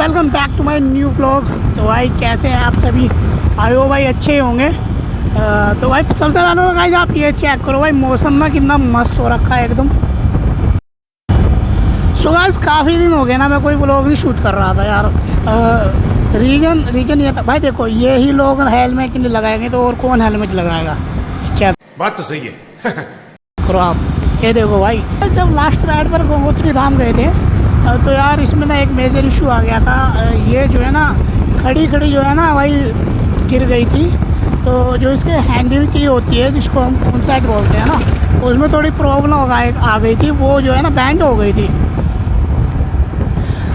Welcome back to my new vlog. तो भाई कैसे हैं आप सभी? आई हो भाई अच्छे ही होंगे। तो भाई सबसे पहले तो गाइस आप ये चेक करो भाई, मौसम ना कितना मस्त हो रखा है एकदम। सो गाइस काफ़ी दिन हो गए ना मैं कोई व्लॉग नहीं शूट कर रहा था यार। रीजन ये था भाई, देखो ये ही लोग हेलमेट नहीं लगाएंगे तो और कौन हेलमेट लगाएगा? चेक बात तो सही है। करो आप, ये देखो भाई जब लास्ट राइड पर गंगोत्री धाम गए थे तो यार इसमें ना एक मेजर इशू आ गया था। ये जो है ना खड़ी जो है ना भाई गिर गई थी। तो जो इसके हैंडल की होती है जिसको हम कौन साइड बोलते हैं ना, उसमें थोड़ी प्रॉब्लम आ गई थी। वो जो है ना बैंड हो गई थी।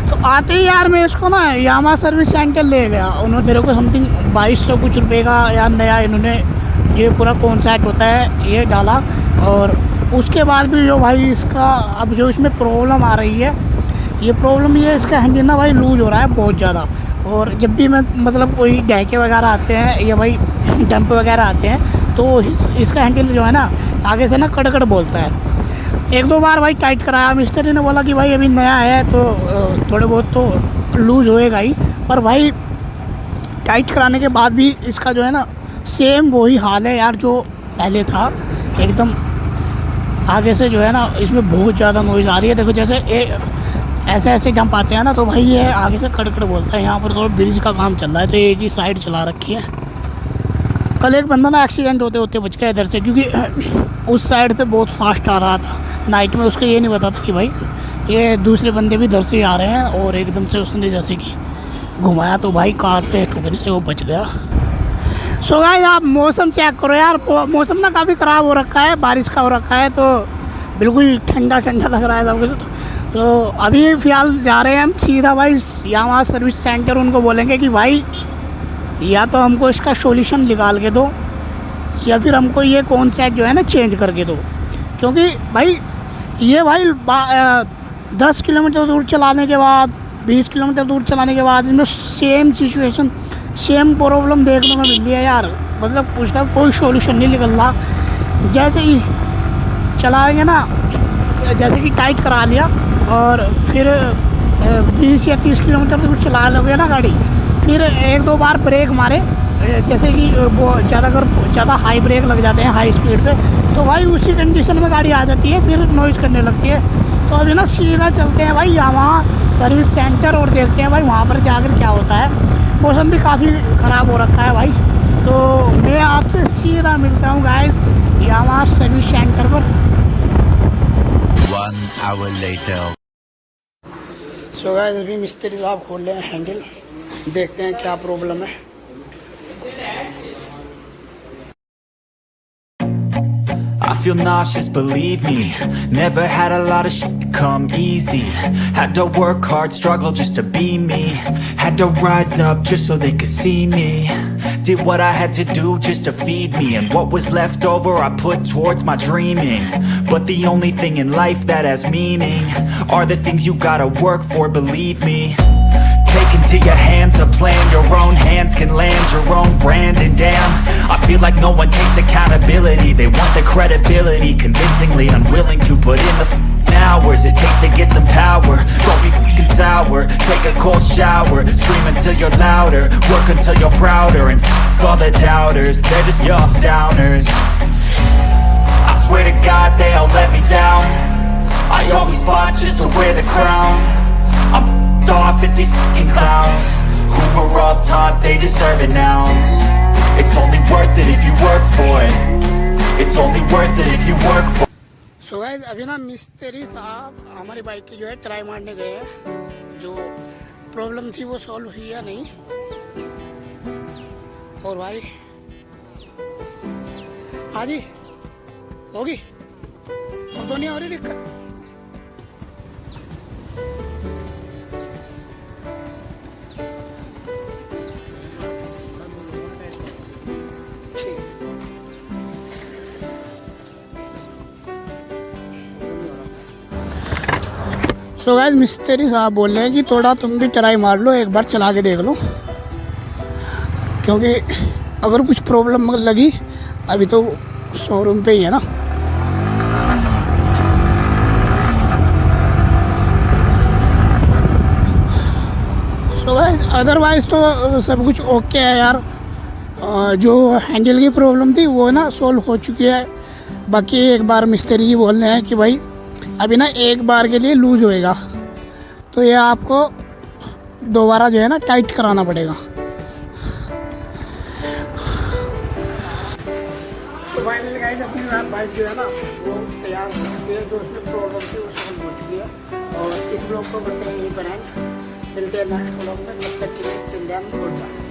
तो आते ही यार मैं इसको ना यामा सर्विस सेंटर ले गया। उन्होंने मेरे को समथिंग 2200 कुछ रुपये का यार नया इन्होंने ये पूरा कौन साइड होता है ये डाला। और उसके बाद भी जो भाई इसका अब जो इसमें प्रॉब्लम आ रही है, ये प्रॉब्लम ये इसका हैंडल ना भाई लूज हो रहा है बहुत ज़्यादा। और जब भी मैं मतलब कोई डैके वगैरह आते हैं या भाई डंप वगैरह आते हैं तो इसका हैंडल जो है ना आगे से ना कड़कड़ बोलता है। एक दो बार भाई टाइट कराया, मिस्त्री ने बोला कि भाई अभी नया है तो थोड़े बहुत तो लूज़ होएगा ही। पर भाई टाइट कराने के बाद भी इसका जो है ना सेम वही हाल है यार जो पहले था एकदम। आगे से जो है ना इसमें बहुत ज़्यादा नॉइज़ आ रही है। देखो जैसे ऐसे जंप आते हैं ना तो भाई ये आगे से कड़कड़ बोलता है। यहाँ पर थोड़ा ब्रिज का काम चल रहा है तो एक ही साइड चला रखी है। कल एक बंदा ना एक्सीडेंट होते बच गया इधर से, क्योंकि उस साइड से बहुत फास्ट आ रहा था नाइट में। उसको ये नहीं पता था कि भाई ये दूसरे बंदे भी इधर से आ रहे हैं। और एकदम से उसने जैसे कि घुमाया तो भाई कार पे ठुकने से वो बच गया। सो गाइस आप मौसम चेक करो यार, मौसम ना काफ़ी ख़राब हो रखा है, बारिश का हो रखा है तो बिल्कुल ठंडा लग रहा है सब कुछ। तो अभी फ़िलहाल जा रहे हैं हम सीधा भाई यामा सर्विस सेंटर। उनको बोलेंगे कि भाई या तो हमको इसका सॉल्यूशन निकाल के दो या फिर हमको ये कौन सा जो है ना चेंज करके दो। क्योंकि भाई ये भाई 10 किलोमीटर दूर चलाने के बाद 20 किलोमीटर दूर चलाने के बाद इनमें सेम सिचुएशन सेम प्रॉब्लम देखने में मिल रही है यार। मतलब उसका कोई सॉल्यूशन नहीं निकल रहा। जैसे ही चलाएंगे ना, जैसे कि टाइट करा लिया और फिर 20 या 30 किलोमीटर दूर चला लोगे ना गाड़ी, फिर एक दो बार ब्रेक मारे, जैसे कि वो ज़्यादा हाई ब्रेक लग जाते हैं हाई स्पीड पे, तो भाई उसी कंडीशन में गाड़ी आ जाती है, फिर नॉइज़ करने लगती है। तो अभी ना सीधा चलते हैं भाई यामा सर्विस सेंटर और देखते हैं भाई वहाँ पर जाकर क्या होता है। मौसम भी काफ़ी ख़राब हो रखा है भाई। तो मैं आपसे सीधा मिलता हूँ गाइस यामा सर्विस सेंटर पर। 1 hour later. सो गाइस अभी मिस्त्री साहब खोल रहे हैं हैंडल, देखते हैं क्या प्रॉब्लम है। I feel nauseous, believe me. Never had a lot of shit come easy. Had to work hard, struggle just to be me. Had to rise up just so they could see me. Did what I had to do just to feed me. And what was left over I put towards my dreaming. But the only thing in life that has meaning are the things you gotta work for, believe me. Take into your hands a plan. Your own hands can land your own brand. And damn, I feel like no one takes accountability. They want the credibility, convincingly unwilling to put in the hours it takes to get some power. Don't be f***ing sour. Take a cold shower. Scream until you're louder. Work until you're prouder. And f*** all the doubters, they're just your downers. I swear to God they all let me down. I always fought just to wear the crown. I'm off at these fucking clowns who were all taught they deserve an ounce. It's only worth it if you work for it. It's only worth it if you work for it. So guys अभी ना मिस्त्री साहब हमारी bike की जो है try मारने गए हैं। जो प्रॉब्लम थी वो सॉल्व हुई या नहीं। और भाई हाँ जी होगी और तो नहीं हो रही दिक्कत। तो गाइस मिस्त्री साहब बोल रहे हैं कि थोड़ा तुम भी ट्राई मार लो, एक बार चला के देख लो, क्योंकि अगर कुछ प्रॉब्लम लगी अभी तो शोरूम पे ही है ना। तो अदरवाइज़ तो सब कुछ ओके है यार। जो हैंडल की प्रॉब्लम थी वो ना सॉल्व हो चुकी है। बाकी एक बार मिस्त्री जी बोल रहे हैं कि भाई अभी ना एक बार के लिए लूज़ होएगा, तो ये आपको दोबारा जो है ना टाइट कराना पड़ेगा। तो फाइनली गाइस अपनी बाइक जो है ना वो तैयार हो चुकी है, जो उसमें प्रॉब्लम थी वो सॉल्व हो चुकी है। और इस ब्लॉग को करते हैं यहीं पर एंड, मिलते हैं नेक्स्ट ब्लॉग में, तब तक के लिए टिल देन गुड बाय।